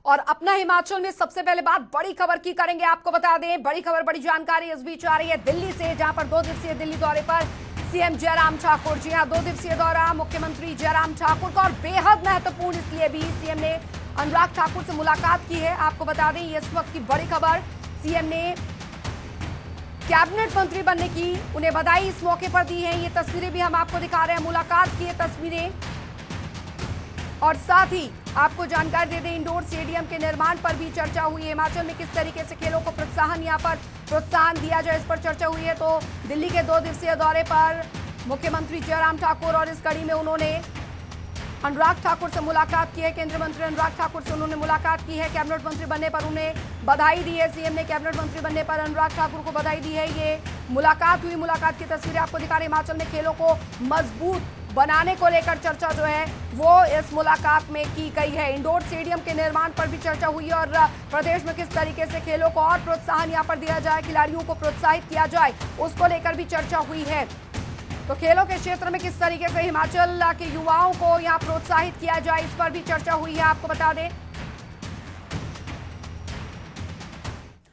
और अपना हिमाचल में सबसे पहले बात बड़ी खबर की करेंगे। आपको बता दें, बड़ी खबर, बड़ी जानकारी इस बीच आ रही है दिल्ली से, जहां पर 2 दिवसीय दिल्ली दौरे पर सीएम जयराम ठाकुर। जी हां, 2 दिवसीय दौरा मुख्यमंत्री जयराम ठाकुर का, और बेहद महत्वपूर्ण इसलिए भी सीएम ने अनुराग ठाकुर से मुलाकात की है। आपको बता दें, ये इस वक्त की बड़ी खबर, सीएम ने कैबिनेट मंत्री बनने की उन्हें बधाई इस मौके पर दी है। ये तस्वीरें भी हम आपको दिखा रहे हैं, मुलाकात की ये तस्वीरें। और साथ ही आपको जानकारी दे दें, इंडोर स्टेडियम के निर्माण पर भी चर्चा हुई है। हिमाचल में किस तरीके से खेलों को प्रोत्साहन दिया जाए, इस पर चर्चा हुई है। तो दिल्ली के 2 दिवसीय दौरे पर मुख्यमंत्री जयराम ठाकुर, और इस कड़ी में उन्होंने अनुराग ठाकुर से मुलाकात की है। केंद्रीय मंत्री अनुराग ठाकुर से उन्होंने मुलाकात की है। कैबिनेट मंत्री बनने पर उन्हें बधाई दी है। सीएम ने कैबिनेट मंत्री बनने पर अनुराग ठाकुर को बधाई दी है। ये मुलाकात हुई, मुलाकात की तस्वीरें आपको दिखा रहे हैं। हिमाचल में खेलों को मजबूत बनाने को लेकर चर्चा जो है वो इस मुलाकात में की गई है। इंडोर स्टेडियम के निर्माण पर भी चर्चा हुई, और प्रदेश में किस तरीके से खेलों को और प्रोत्साहन यहाँ पर दिया जाए, खिलाड़ियों को प्रोत्साहित किया जाए, उसको लेकर भी चर्चा हुई है। तो खेलों के क्षेत्र में किस तरीके से हिमाचल के युवाओं को यहाँ प्रोत्साहित किया जाए, इस पर भी चर्चा हुई है। आपको बता दें,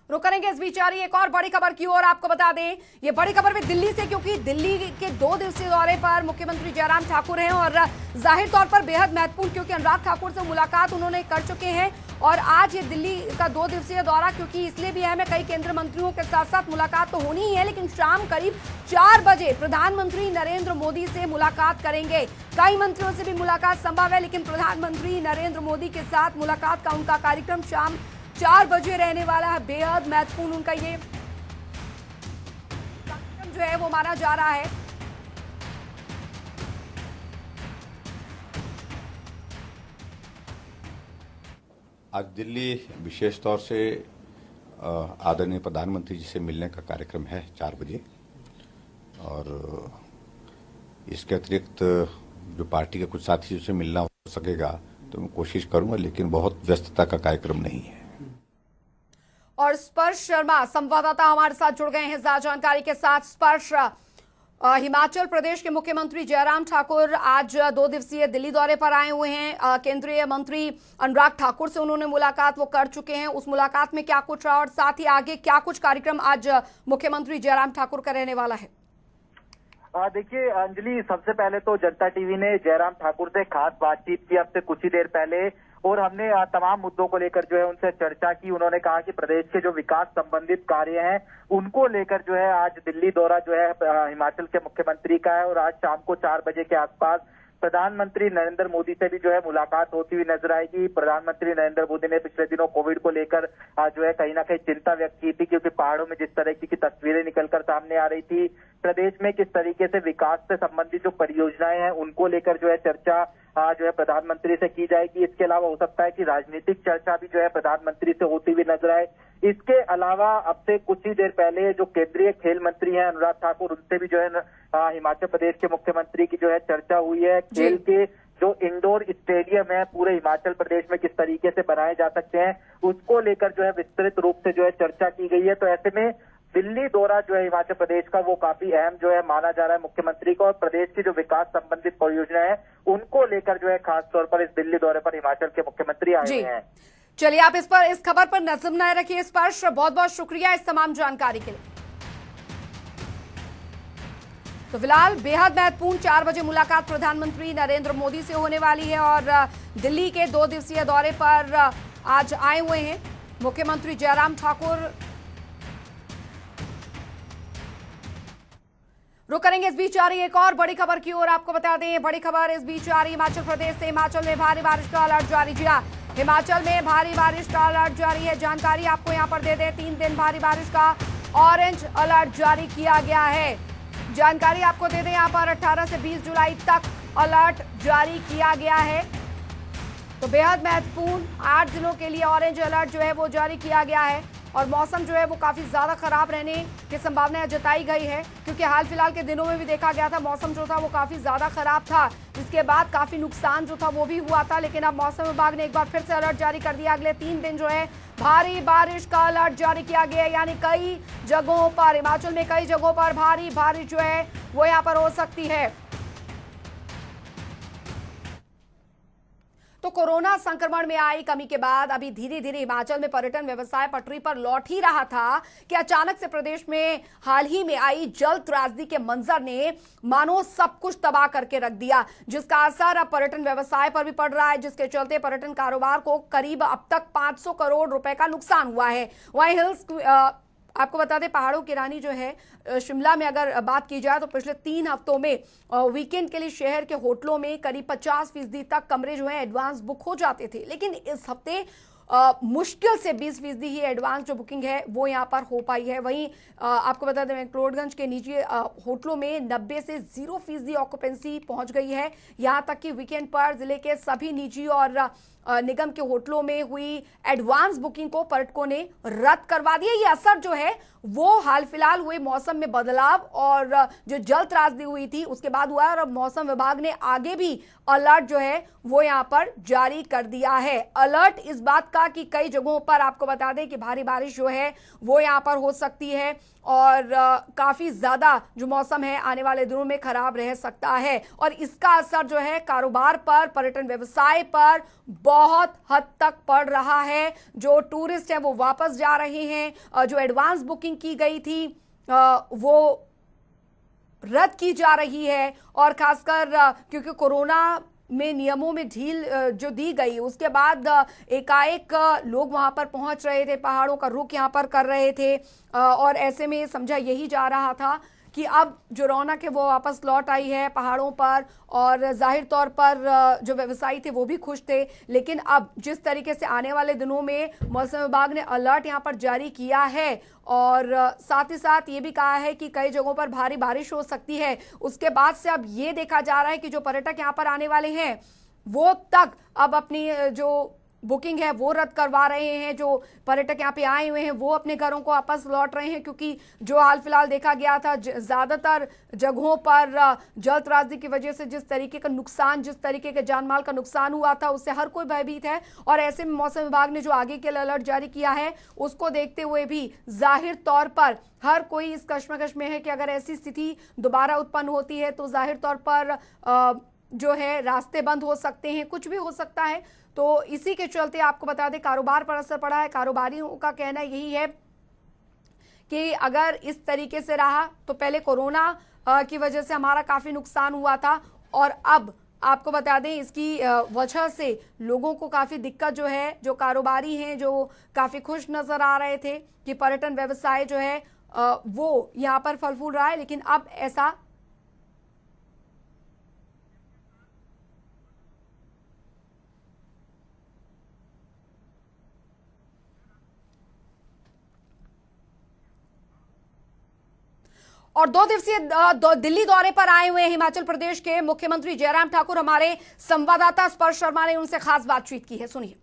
रुक करेंगे इस बीच आ रही एक और बड़ी खबर की ओर। आपको बता दें, ये बड़ी खबर भी दिल्ली से, क्योंकि दिल्ली के 2 दिवसीय दौरे पर मुख्यमंत्री जयराम ठाकुर हैं, और जाहिर तौर पर बेहद महत्वपूर्ण, क्योंकि अनुराग ठाकुर से मुलाकात उन्होंने कर चुके हैं। और आज ये दिल्ली का 2 दिवसीय दौरा क्योंकि इसलिए भी है, कई केंद्रीय मंत्रियों के साथ साथ मुलाकात तो होनी ही है, लेकिन शाम करीब 4 बजे प्रधानमंत्री नरेंद्र मोदी से मुलाकात करेंगे। कई मंत्रियों से भी मुलाकात संभव है, लेकिन प्रधानमंत्री नरेंद्र मोदी के साथ मुलाकात का उनका कार्यक्रम शाम 4 बजे रहने वाला है। बेहद महत्वपूर्ण उनका ये कार्यक्रम जो है वो माना जा रहा है। आज दिल्ली विशेष तौर से आदरणीय प्रधानमंत्री जी से मिलने का कार्यक्रम है 4 बजे, और इसके अतिरिक्त जो पार्टी के कुछ साथियों से मिलना हो सकेगा तो मैं कोशिश करूंगा, लेकिन बहुत व्यस्तता का कार्यक्रम नहीं है। और स्पर्श शर्मा संवाददाता हमारे साथ जुड़ गए हैं ज्यादा जानकारी के साथ। स्पर्श, हिमाचल प्रदेश के मुख्यमंत्री जयराम ठाकुर आज 2 दिवसीय दिल्ली दौरे पर आए हुए हैं। केंद्रीय मंत्री अनुराग ठाकुर से उन्होंने मुलाकात वो कर चुके हैं। उस मुलाकात में क्या कुछ रहा, और साथ ही आगे क्या कुछ कार्यक्रम आज मुख्यमंत्री जयराम ठाकुर का रहने वाला है? देखिए अंजलि, सबसे पहले तो जनता टीवी ने जयराम ठाकुर से खास बातचीत की अब से कुछ ही देर पहले, और हमने तमाम मुद्दों को लेकर जो है उनसे चर्चा की। उन्होंने कहा कि प्रदेश के जो विकास संबंधित कार्य हैं उनको लेकर जो है आज दिल्ली दौरा जो है हिमाचल के मुख्यमंत्री का है, और आज शाम को 4 बजे के आसपास प्रधानमंत्री नरेंद्र मोदी से भी जो है मुलाकात होती हुई नजर आएगी। प्रधानमंत्री नरेंद्र मोदी ने पिछले दिनों कोविड को लेकर जो है कहीं ना कहीं चिंता व्यक्त की थी, क्योंकि पहाड़ों में जिस तरह की तस्वीरें निकलकर सामने आ रही थी, प्रदेश में किस तरीके से विकास से संबंधित जो परियोजनाएं हैं उनको लेकर जो है चर्चा जो है प्रधानमंत्री से की जाएगी। इसके अलावा हो सकता है कि राजनीतिक चर्चा भी जो है प्रधानमंत्री से होती हुई नजर आए। इसके अलावा अब से कुछ ही देर पहले जो केंद्रीय खेल मंत्री हैं अनुराग ठाकुर, उनसे भी जो है हिमाचल प्रदेश के मुख्यमंत्री की जो है चर्चा हुई है। खेल के जो इंडोर स्टेडियम है पूरे हिमाचल प्रदेश में किस तरीके से बनाए जा सकते हैं उसको लेकर जो है विस्तृत रूप से जो है चर्चा की गई है। तो ऐसे में दिल्ली दौरा जो है हिमाचल प्रदेश का वो काफी अहम जो है माना जा रहा है मुख्यमंत्री को, और प्रदेश की जो विकास संबंधित परियोजनाएं हैं उनको लेकर जो है खास तौर पर इस दिल्ली दौरे पर हिमाचल के मुख्यमंत्री आए हुए हैं। चलिए, आप इस खबर पर नजर बनाए रखिए। स्पर्श, बहुत बहुत शुक्रिया इस तमाम जानकारी के लिए। तो फिलहाल बेहद महत्वपूर्ण 4 बजे मुलाकात प्रधानमंत्री नरेंद्र मोदी से होने वाली है, और दिल्ली के 2 दिवसीय दौरे पर आज आए हुए हैं मुख्यमंत्री जयराम ठाकुर। रुक करेंगे इस बीच आ रही एक और बड़ी खबर की ओर। आपको बता दें, बड़ी खबर इस बीच आ रही हिमाचल प्रदेश से। हिमाचल में भारी बारिश का अलर्ट जारी। जी हां, हिमाचल में भारी बारिश का अलर्ट जारी है। जानकारी आपको यहां पर दे दें, 3 दिन भारी बारिश का ऑरेंज अलर्ट जारी किया गया है। जानकारी आपको दे दें, यहां पर 18 से 20 जुलाई तक अलर्ट जारी किया गया है। तो बेहद महत्वपूर्ण 8 दिनों के लिए ऑरेंज अलर्ट जो है वो जारी किया गया है, और मौसम जो है वो काफी ज्यादा खराब रहने की संभावना जताई गई है, क्योंकि हाल फिलहाल के दिनों में भी देखा गया था मौसम जो था वो काफी ज्यादा खराब था, जिसके बाद काफी नुकसान जो था वो भी हुआ था। लेकिन अब मौसम विभाग ने एक बार फिर से अलर्ट जारी कर दिया। अगले 3 दिन जो है भारी बारिश का अलर्ट जारी किया गया है, यानी कई जगहों पर, हिमाचल में कई जगहों पर भारी बारिश जो है वो यहाँ पर हो सकती है। तो कोरोना संक्रमण में आई कमी के बाद अभी धीरे धीरे हिमाचल में पर्यटन व्यवसाय पटरी पर लौट ही रहा था कि अचानक से प्रदेश में हाल ही में आई जल त्रासदी के मंजर ने मानो सब कुछ तबाह करके रख दिया, जिसका असर अब पर्यटन व्यवसाय पर भी पड़ रहा है, जिसके चलते पर्यटन कारोबार को करीब अब तक 500 करोड़ रुपए का नुकसान हुआ है। वहीं हिल्स आपको बता दें, पहाड़ों की रानी जो है शिमला में अगर बात की जाए तो पिछले 3 हफ्तों में वीकेंड के लिए शहर के होटलों में करीब 50% तक कमरे जो है एडवांस बुक हो जाते थे, लेकिन इस हफ्ते मुश्किल से 20% ही एडवांस जो बुकिंग है वो यहाँ पर हो पाई है। वहीं आपको बता दें मैक्लोडगंज के निजी होटलों में 90 से 0% ऑक्यूपेंसी पहुंच गई है। यहाँ तक कि वीकेंड पर जिले के सभी निजी और निगम के होटलों में हुई एडवांस बुकिंग को पर्यटकों ने रद्द करवा दिया। ये असर जो है वो हाल फिलहाल हुए मौसम में बदलाव और जो जल त्रासदी हुई थी उसके बाद हुआ है, और अब मौसम विभाग ने आगे भी अलर्ट जो है वो यहाँ पर जारी कर दिया है। अलर्ट इस बात का कि कई जगहों पर आपको बता दें कि भारी बारिश जो है वो यहाँ पर हो सकती है और काफी ज्यादा जो मौसम है आने वाले दिनों में खराब रह सकता है, और इसका असर जो है कारोबार पर, पर्यटन व्यवसाय पर बहुत हद तक पड़ रहा है। जो टूरिस्ट हैं वो वापस जा रहे हैं, जो एडवांस बुकिंग की गई थी वो रद्द की जा रही है, और खासकर क्योंकि कोरोना में नियमों में ढील जो दी गई उसके बाद एकाएक लोग वहां पर पहुंच रहे थे, पहाड़ों का रुख यहां पर कर रहे थे, और ऐसे में समझा यही जा रहा था कि अब जो रौनक है वो वापस लौट आई है पहाड़ों पर, और जाहिर तौर पर जो व्यवसायी थे वो भी खुश थे। लेकिन अब जिस तरीके से आने वाले दिनों में मौसम विभाग ने अलर्ट यहाँ पर जारी किया है, और साथ ही साथ ये भी कहा है कि कई जगहों पर भारी बारिश हो सकती है, उसके बाद से अब ये देखा जा रहा है कि जो पर्यटक यहाँ पर आने वाले हैं वो तक अब अपनी जो बुकिंग है वो रद्द करवा रहे हैं। जो पर्यटक यहाँ पे आए हुए हैं वो अपने घरों को वापस लौट रहे हैं, क्योंकि जो हाल फिलहाल देखा गया था ज्यादातर जगहों पर जल त्रासदी की वजह से जिस तरीके का नुकसान, जिस तरीके के जान माल का नुकसान हुआ था उससे हर कोई भयभीत है, और ऐसे में मौसम विभाग ने जो आगे के लिए अलर्ट जारी किया है उसको देखते हुए भी जाहिर तौर पर हर कोई इस कश्मकश में है कि अगर ऐसी स्थिति दोबारा उत्पन्न होती है तो जाहिर तौर पर जो है रास्ते बंद हो सकते हैं, कुछ भी हो सकता है। तो इसी के चलते आपको बता दें कारोबार पर असर पड़ा है। कारोबारियों का कहना यही है कि अगर इस तरीके से रहा तो पहले कोरोना की वजह से हमारा काफी नुकसान हुआ था, और अब आपको बता दें इसकी वजह से लोगों को काफी दिक्कत जो है, जो कारोबारी हैं जो काफी खुश नजर आ रहे थे कि पर्यटन व्यवसाय जो है वो यहाँ पर फल फूल रहा है, लेकिन अब ऐसा और 2 दिवसीय दिल्ली दौरे पर आए हुए हिमाचल प्रदेश के मुख्यमंत्री जयराम ठाकुर, हमारे संवाददाता स्पर्श शर्मा ने उनसे खास बातचीत की है, सुनिए।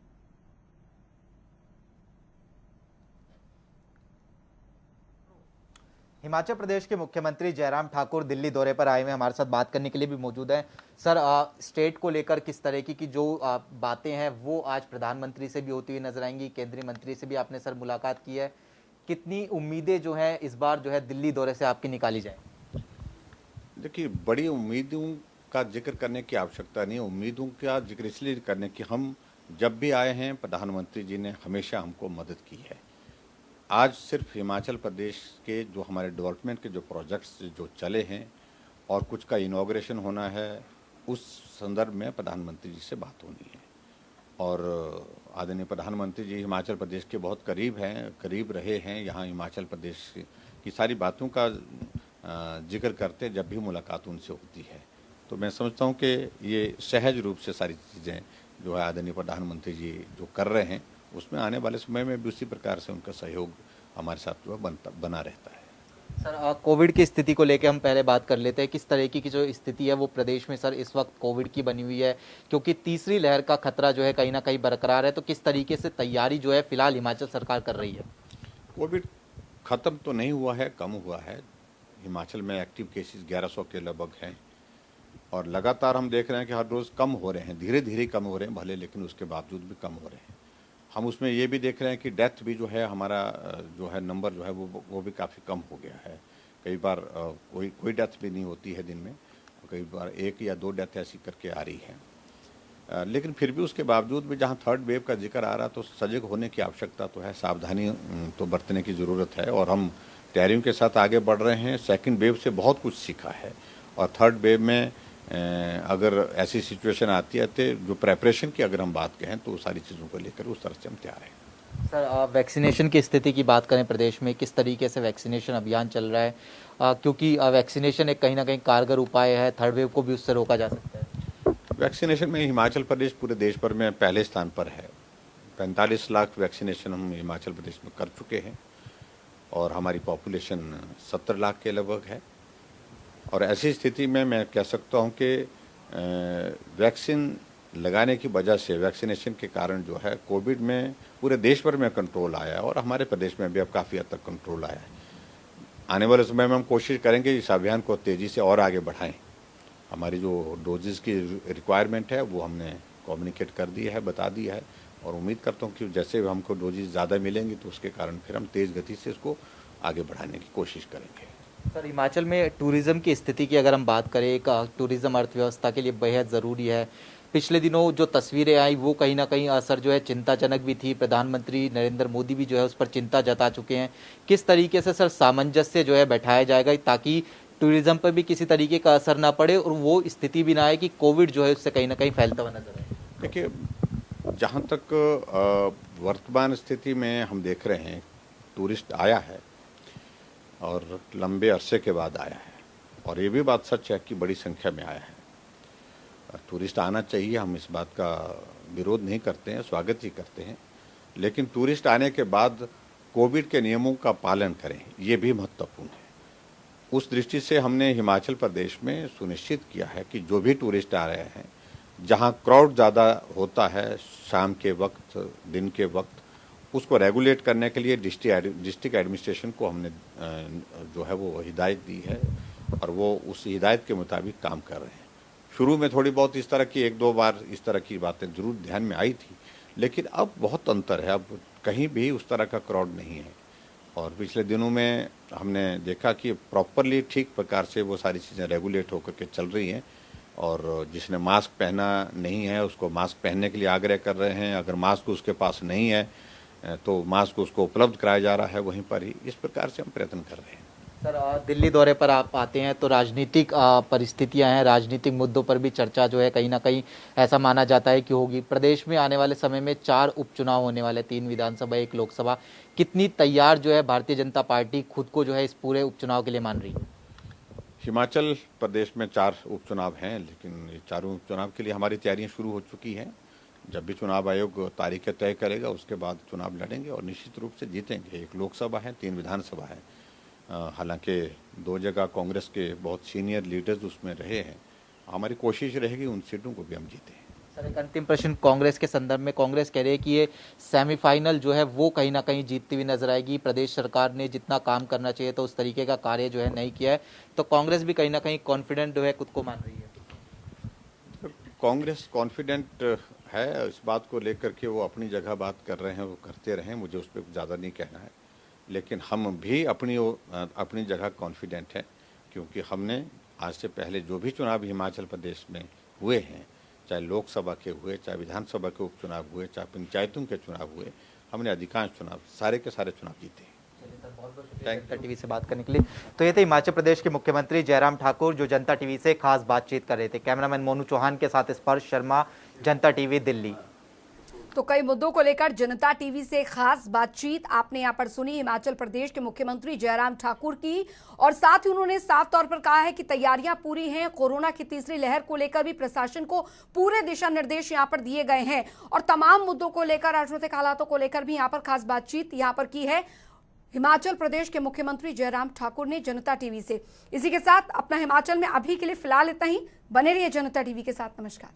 हिमाचल प्रदेश के मुख्यमंत्री जयराम ठाकुर दिल्ली दौरे पर आए हुए हमारे साथ बात करने के लिए भी मौजूद हैं। सर, स्टेट को लेकर किस तरह की जो बातें हैं वो आज प्रधानमंत्री से भी होती हुई नजर आएंगी, केंद्रीय मंत्री से भी आपने सर मुलाकात की है, कितनी उम्मीदें जो है इस बार जो है दिल्ली दौरे से आपकी निकाली जाए? देखिए, बड़ी उम्मीदों का जिक्र करने की आवश्यकता नहीं है। उम्मीदों का जिक्र इसलिए करने की, हम जब भी आए हैं प्रधानमंत्री जी ने हमेशा हमको मदद की है। आज सिर्फ हिमाचल प्रदेश के जो हमारे डेवलपमेंट के जो प्रोजेक्ट्स जो चले हैं और कुछ का इनॉग्रेशन होना है, उस संदर्भ में प्रधानमंत्री जी से बात होनी है। और आदरणीय प्रधानमंत्री जी हिमाचल प्रदेश के बहुत करीब हैं, करीब रहे हैं। यहाँ हिमाचल प्रदेश की सारी बातों का जिक्र करते जब भी मुलाकात उनसे होती है, तो मैं समझता हूँ कि ये सहज रूप से सारी चीज़ें जो है आदरणीय प्रधानमंत्री जी जो कर रहे हैं, उसमें आने वाले समय में भी उसी प्रकार से उनका सहयोग हमारे साथ जो है बना रहता है। सर, कोविड की स्थिति को लेकर हम पहले बात कर लेते हैं। किस तरीके की जो स्थिति है वो प्रदेश में सर इस वक्त कोविड की बनी हुई है, क्योंकि तीसरी लहर का खतरा जो है कहीं ना कहीं बरकरार है, तो किस तरीके से तैयारी जो है फिलहाल हिमाचल सरकार कर रही है? कोविड खत्म तो नहीं हुआ है, कम हुआ है। हिमाचल में एक्टिव केसेस 1100 के लगभग हैं, और लगातार हम देख रहे हैं कि हर रोज़ कम हो रहे हैं, धीरे धीरे कम हो रहे हैं भले, लेकिन उसके बावजूद भी कम हो रहे हैं। हम उसमें ये भी देख रहे हैं कि डेथ भी जो है हमारा जो है नंबर जो है वो भी काफ़ी कम हो गया है। कई बार कोई डेथ भी नहीं होती है दिन में, कई बार 1 या 2 डेथ ऐसी करके आ रही है। लेकिन फिर भी उसके बावजूद भी जहां थर्ड वेव का जिक्र आ रहा तो सजग होने की आवश्यकता तो है, सावधानी तो बरतने की ज़रूरत है और हम तैयारियों के साथ आगे बढ़ रहे हैं। सेकंड वेव से बहुत कुछ सीखा है और थर्ड वेव में अगर ऐसी सिचुएशन आती है तो जो प्रेपरेशन की अगर हम बात कहें तो सारी चीज़ों को लेकर उस तरह से हम तैयार हैं। सर, वैक्सीनेशन की स्थिति की बात करें, प्रदेश में किस तरीके से वैक्सीनेशन अभियान चल रहा है? क्योंकि वैक्सीनेशन एक कहीं ना कहीं कारगर उपाय है, थर्ड वेव को भी उससे रोका जा सकता है। वैक्सीनेशन में हिमाचल प्रदेश पूरे देश भर में पहले स्थान पर है। 45 लाख वैक्सीनेशन हम हिमाचल प्रदेश में कर चुके हैं और हमारी पॉपुलेशन 70 लाख के लगभग है। और ऐसी स्थिति में मैं कह सकता हूं कि वैक्सीन लगाने की वजह से, वैक्सीनेशन के कारण जो है कोविड में पूरे देश भर में कंट्रोल आया है और हमारे प्रदेश में भी अब काफ़ी हद तक कंट्रोल आया है। आने वाले समय में हम कोशिश करेंगे इस अभियान को तेज़ी से और आगे बढ़ाएं। हमारी जो डोजेस की रिक्वायरमेंट है वो हमने कम्युनिकेट कर दी है, बता दिया है और उम्मीद करता हूँ कि जैसे हमको डोजेस ज़्यादा मिलेंगी तो उसके कारण फिर हम तेज़ गति से इसको आगे बढ़ाने की कोशिश करेंगे। सर, हिमाचल में टूरिज्म की स्थिति की अगर हम बात करें, एक टूरिज्म अर्थव्यवस्था के लिए बेहद ज़रूरी है। पिछले दिनों जो तस्वीरें आई वो कहीं ना कहीं असर जो है चिंताजनक भी थी। प्रधानमंत्री नरेंद्र मोदी भी जो है उस पर चिंता जता चुके हैं। किस तरीके से सर सामंजस्य जो है बैठाया जाएगा ताकि टूरिज्म पर भी किसी तरीके का असर ना पड़े और वो स्थिति भी ना आए कि कोविड जो है उससे कहीं ना कहीं फैलता हुआ नजर आए? देखिए, जहाँ तक वर्तमान स्थिति में हम देख रहे हैं, टूरिस्ट आया है और लंबे अरसे के बाद आया है और ये भी बात सच है कि बड़ी संख्या में आया है। टूरिस्ट आना चाहिए, हम इस बात का विरोध नहीं करते हैं, स्वागत ही करते हैं, लेकिन टूरिस्ट आने के बाद कोविड के नियमों का पालन करें, ये भी महत्वपूर्ण है। उस दृष्टि से हमने हिमाचल प्रदेश में सुनिश्चित किया है कि जो भी टूरिस्ट आ रहे हैं, जहां क्राउड ज़्यादा होता है शाम के वक्त, दिन के वक्त, उसको रेगुलेट करने के लिए डिस्ट्रिक्ट एडमिनिस्ट्रेशन को हमने जो है वो हिदायत दी है और वो उस हिदायत के मुताबिक काम कर रहे हैं। शुरू में थोड़ी बहुत इस तरह की 1-2 बार इस तरह की बातें जरूर ध्यान में आई थी, लेकिन अब बहुत अंतर है। अब कहीं भी उस तरह का क्राउड नहीं है और पिछले दिनों में हमने देखा कि प्रॉपरली ठीक प्रकार से वो सारी चीज़ें रेगुलेट होकर के चल रही हैं और जिसने मास्क पहना नहीं है उसको मास्क पहनने के लिए आग्रह कर रहे हैं। अगर मास्क उसके पास नहीं है तो मास्क उसको उपलब्ध कराया जा रहा है वहीं पर ही। इस प्रकार से हम प्रयत्न कर रहे हैं। सर, दिल्ली दौरे पर आप आते हैं तो राजनीतिक परिस्थितियां हैं, राजनीतिक मुद्दों पर भी चर्चा जो है कहीं ना कहीं ऐसा माना जाता है कि होगी। प्रदेश में आने वाले समय में 4 उपचुनाव होने वाले, 3 विधानसभा 1 लोकसभा। कितनी तैयार जो है भारतीय जनता पार्टी खुद को जो है इस पूरे उपचुनाव के लिए मान रही है? हिमाचल प्रदेश में 4 उपचुनाव हैं, लेकिन ये चारों उपचुनाव के लिए हमारी तैयारियां शुरू हो चुकी हैं। जब भी चुनाव आयोग तारीखें तय करेगा उसके बाद चुनाव लड़ेंगे और निश्चित रूप से जीतेंगे। 1 लोकसभा है, 3 विधानसभा है। हालांकि 2 जगह कांग्रेस के बहुत सीनियर लीडर्स उसमें रहे हैं। हमारी कोशिश रहेगी उन सीटों को भी हम जीतें। सर, एक अंतिम प्रश्न कांग्रेस के संदर्भ में। कांग्रेस कह रही है कि ये सेमीफाइनल जो है वो कहीं ना कहीं जीतती हुई नजर आएगी। प्रदेश सरकार ने जितना काम करना चाहिए तो उस तरीके का कार्य जो है नहीं किया है, तो कांग्रेस भी कहीं ना कहीं कॉन्फिडेंट जो है खुद को मान रही है। कांग्रेस कॉन्फिडेंट है इस बात को लेकर के, वो अपनी जगह बात कर रहे हैं, वो करते रहें, मुझे उस पर ज़्यादा नहीं कहना है। लेकिन हम भी अपनी जगह कॉन्फिडेंट हैं क्योंकि हमने आज से पहले जो भी चुनाव हिमाचल प्रदेश में हुए हैं, चाहे लोकसभा के हुए, चाहे विधानसभा के उपचुनाव हुए, चाहे पंचायतों के चुनाव हुए, हमने अधिकांश चुनाव, सारे के सारे चुनाव जीते हैं। जनता टीवी से बात करने के लिए। तो ये थे हिमाचल प्रदेश के मुख्यमंत्री जयराम ठाकुर जो जनता टीवी से खास बातचीत कर रहे थे। कैमरामैन मोनू चौहान के साथ स्पर्श शर्मा, जनता टीवी, दिल्ली। तो कई मुद्दों को लेकर जनता टीवी से खास बातचीत आपने यहाँ पर सुनी हिमाचल प्रदेश के मुख्यमंत्री जयराम ठाकुर की, और साथ ही उन्होंने साफ तौर पर कहा है कि तैयारियां पूरी हैं। कोरोना की तीसरी लहर को लेकर भी प्रशासन को पूरे दिशा निर्देश यहाँ पर दिए गए हैं और तमाम मुद्दों को लेकर, राजनीतिक हालातों को लेकर भी यहाँ पर खास बातचीत यहाँ पर की है हिमाचल प्रदेश के मुख्यमंत्री जयराम ठाकुर ने जनता टीवी से। इसी के साथ अपना हिमाचल में अभी के लिए फिलहाल इतना ही। बने रहिए जनता टीवी के साथ। नमस्कार।